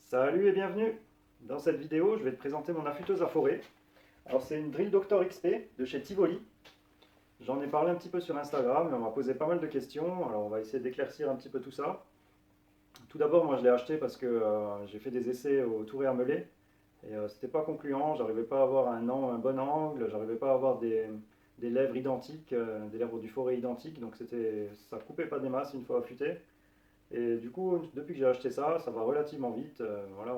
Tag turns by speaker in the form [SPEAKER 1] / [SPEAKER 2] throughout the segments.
[SPEAKER 1] Salut et bienvenue. Dans cette vidéo, je vais te présenter mon affûteuse à forêt. Alors c'est une Drill Doctor XP de chez Tivoli. J'en ai parlé un petit peu sur Instagram, on m'a posé pas mal de questions, alors on va essayer d'éclaircir un petit peu tout ça. Tout d'abord, moi je l'ai acheté parce que j'ai fait des essais au Tour et à Melay et c'était pas concluant, j'arrivais pas à avoir un bon angle, j'arrivais pas à avoir des lèvres identiques, des lèvres du forêt identiques, donc ça coupait pas des masses une fois affûté. Et du coup, depuis que j'ai acheté ça, ça va relativement vite. Voilà,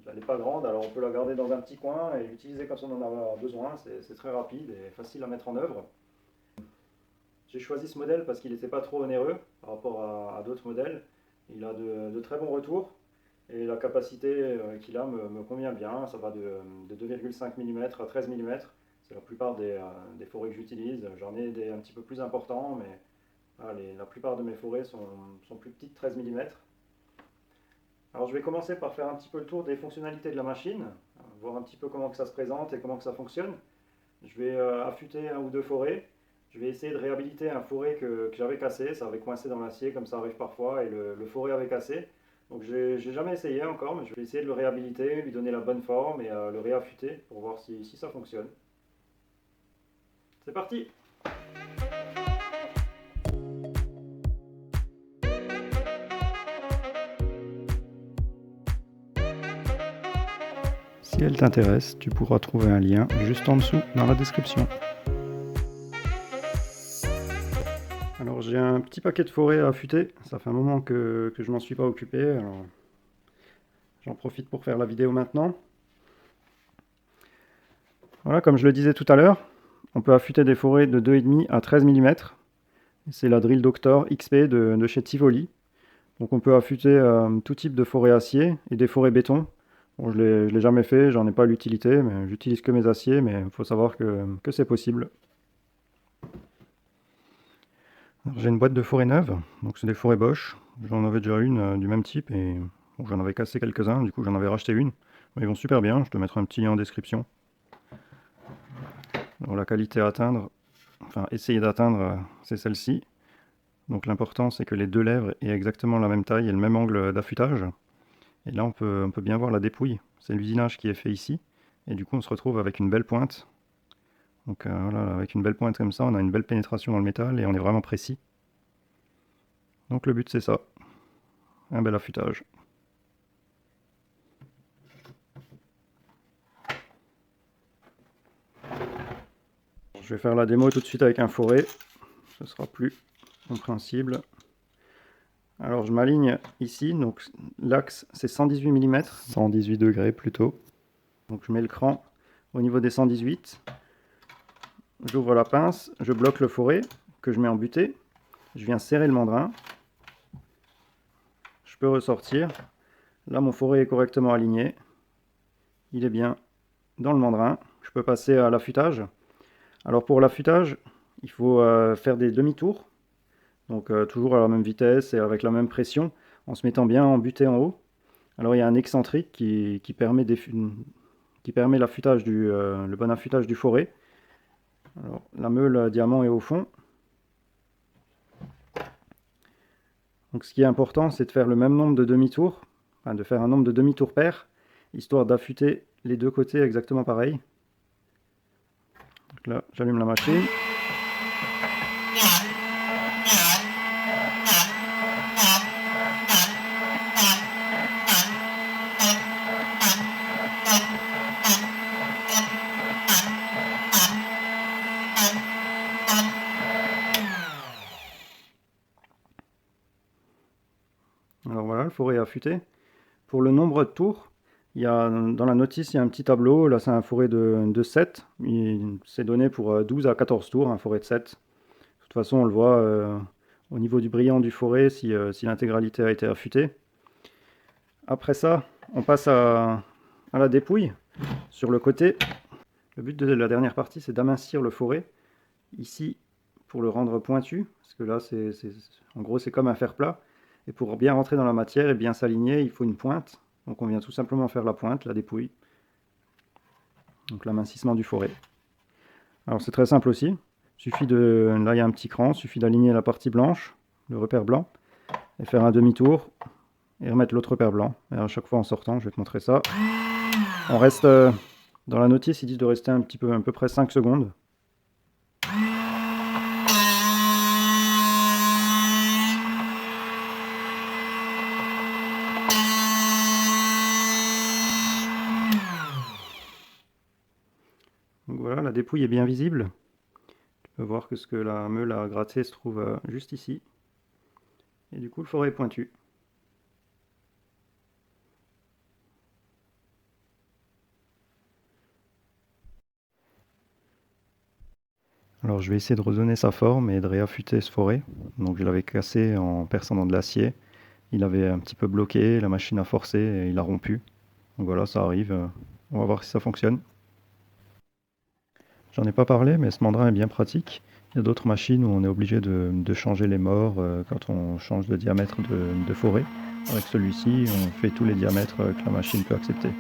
[SPEAKER 1] elle n'est pas grande, alors on peut la garder dans un petit coin et l'utiliser quand on en a besoin. C'est très rapide et facile à mettre en œuvre. J'ai choisi ce modèle parce qu'il n'était pas trop onéreux par rapport à d'autres modèles. Il a de très bons retours et la capacité qu'il a me convient bien. Ça va de 2,5 mm à 13 mm. C'est la plupart des forêts que j'utilise. J'en ai des un petit peu plus importants, mais voilà, la plupart de mes forêts sont plus petites, 13 mm. Alors je vais commencer par faire un petit peu le tour des fonctionnalités de la machine, voir un petit peu comment que ça se présente et comment que ça fonctionne. Je vais affûter un ou deux forêts. Je vais essayer de réhabiliter un forêt que j'avais cassé, ça avait coincé dans l'acier comme ça arrive parfois et le forêt avait cassé. Donc j'ai jamais essayé encore, mais je vais essayer de le réhabiliter, lui donner la bonne forme et le réaffûter pour voir si ça fonctionne. C'est parti! Si elle t'intéresse, tu pourras trouver un lien juste en dessous dans la description. Alors j'ai un petit paquet de forêt à affûter, ça fait un moment que je m'en suis pas occupé, alors j'en profite pour faire la vidéo maintenant. Voilà, comme je le disais tout à l'heure, on peut affûter des forêts de 2,5 à 13 mm. C'est la Drill Doctor XP de chez Tivoli. Donc on peut affûter tout type de forêt acier et des forêts béton. Bon, je l'ai jamais fait, j'en ai pas l'utilité, mais j'utilise que mes aciers, mais il faut savoir que c'est possible. J'ai une boîte de forêt neuve, donc c'est des forêts Bosch. J'en avais déjà une du même type et bon, j'en avais cassé quelques-uns, du coup j'en avais racheté une. Ils vont super bien, je te mettrai un petit lien en description. Alors, la qualité à atteindre, enfin essayer d'atteindre, c'est celle-ci. Donc l'important c'est que les deux lèvres aient exactement la même taille et le même angle d'affûtage. Et là on peut bien voir la dépouille, c'est l'usinage qui est fait ici. Et du coup on se retrouve avec une belle pointe. Donc voilà, avec une belle pointe comme ça, on a une belle pénétration dans le métal et on est vraiment précis. Donc le but c'est ça, un bel affûtage. Je vais faire la démo tout de suite avec un forêt, ce sera plus compréhensible. Alors je m'aligne ici, donc l'axe c'est 118 mm, 118 degrés plutôt. Donc je mets le cran au niveau des 118. J'ouvre la pince, je bloque le forêt que je mets en butée. Je viens serrer le mandrin. Je peux ressortir. Là mon forêt est correctement aligné. Il est bien dans le mandrin. Je peux passer à l'affûtage. Alors pour l'affûtage, il faut faire des demi-tours. Donc toujours à la même vitesse et avec la même pression, en se mettant bien en butée en haut. Alors il y a un excentrique qui permet l'affûtage le bon affûtage du forêt. Alors, la meule diamant est au fond. Donc ce qui est important, c'est de faire le même nombre de demi-tours, enfin de faire un nombre de demi-tours pair, histoire d'affûter les deux côtés exactement pareil. Donc là, j'allume la machine. Alors voilà, le forêt est affûté. Pour le nombre de tours, dans la notice, il y a un petit tableau. Là, c'est un forêt de 7. C'est donné pour 12 à 14 tours, un forêt de 7. De toute façon, on le voit au niveau du brillant du forêt si l'intégralité a été affûtée. Après ça, on passe à la dépouille sur le côté. Le but de la dernière partie, c'est d'amincir le forêt. Ici, pour le rendre pointu, parce que là, en gros, c'est comme un fer plat. Et pour bien rentrer dans la matière et bien s'aligner, il faut une pointe. Donc on vient tout simplement faire la pointe, la dépouille. Donc l'amincissement du forêt. Alors c'est très simple aussi. Là il y a un petit cran, il suffit d'aligner la partie blanche, le repère blanc, et faire un demi-tour. et remettre l'autre paire blanc. Et à chaque fois en sortant, je vais te montrer ça. On reste, dans la notice, ils disent de rester à peu près 5 secondes. Donc voilà, la dépouille est bien visible. Tu peux voir que ce que la meule a gratté se trouve juste ici. Et du coup, le forêt est pointu. Alors je vais essayer de redonner sa forme et de réaffûter ce forêt. Donc je l'avais cassé en perçant dans de l'acier. Il avait un petit peu bloqué, la machine a forcé et il a rompu. Donc voilà, ça arrive. On va voir si ça fonctionne. J'en ai pas parlé, mais ce mandrin est bien pratique. Il y a d'autres machines où on est obligé de changer les morts quand on change de diamètre de forêt. Avec celui-ci, on fait tous les diamètres que la machine peut accepter.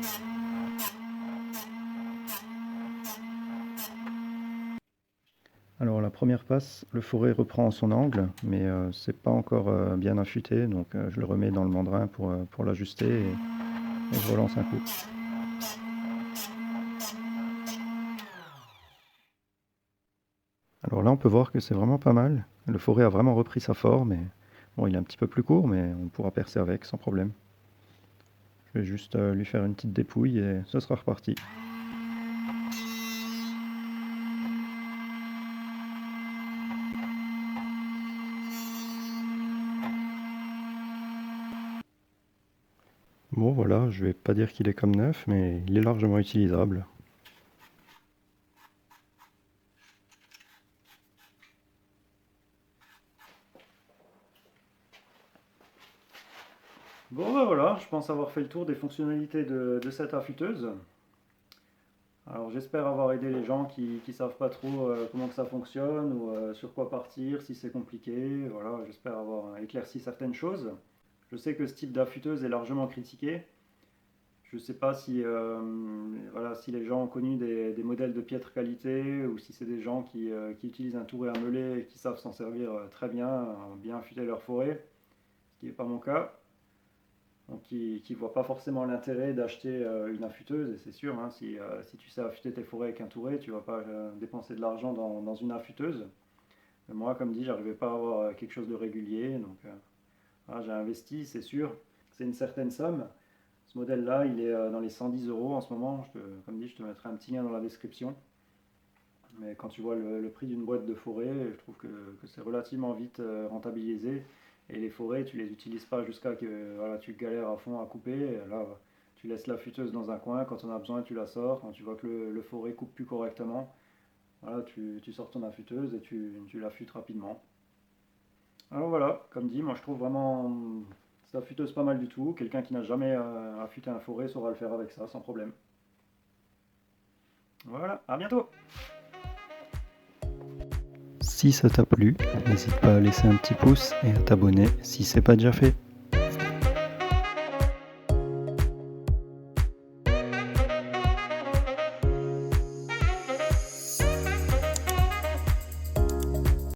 [SPEAKER 1] Alors la première passe, le forêt reprend son angle, mais c'est pas encore bien affûté, donc je le remets dans le mandrin pour l'ajuster et je relance un coup. Alors là on peut voir que c'est vraiment pas mal. Le forêt a vraiment repris sa forme et bon il est un petit peu plus court mais on pourra percer avec sans problème. Je vais juste lui faire une petite dépouille et ce sera reparti. Bon voilà, je vais pas dire qu'il est comme neuf, mais il est largement utilisable. Bon ben voilà, je pense avoir fait le tour des fonctionnalités de cette affûteuse. Alors j'espère avoir aidé les gens qui savent pas trop comment que ça fonctionne ou sur quoi partir, si c'est compliqué. Voilà, j'espère avoir éclairci certaines choses. Je sais que ce type d'affûteuse est largement critiqué. Je ne sais pas si, voilà, si les gens ont connu des modèles de piètre qualité ou si c'est des gens qui utilisent un touret à meuler et qui savent s'en servir très bien affûter leur forêt, ce qui n'est pas mon cas. Donc qui ne voient pas forcément l'intérêt d'acheter une affûteuse, et c'est sûr, hein, si tu sais affûter tes forêts avec un touret, tu ne vas pas dépenser de l'argent dans une affûteuse. Mais moi, comme dit, j'arrivais pas à avoir quelque chose de régulier, donc voilà, j'ai investi, c'est sûr, c'est une certaine somme. Ce modèle-là, il est dans les 110 euros en ce moment. Comme dit, je te mettrai un petit lien dans la description. Mais quand tu vois le prix d'une boîte de forêt, je trouve que c'est relativement vite rentabilisé. Et les forêts, tu les utilises pas jusqu'à que voilà, tu galères à fond à couper. Là, tu laisses la futeuse dans un coin. Quand on a besoin, tu la sors. Quand tu vois que le forêt coupe plus correctement, voilà, tu sors ton affûteuse et tu l'affûtes rapidement. Alors voilà, comme dit, moi je trouve vraiment cette affûteuse pas mal du tout. Quelqu'un qui n'a jamais affûté un forêt saura le faire avec ça sans problème. Voilà, à bientôt! Si ça t'a plu, n'hésite pas à laisser un petit pouce et à t'abonner si c'est pas déjà fait.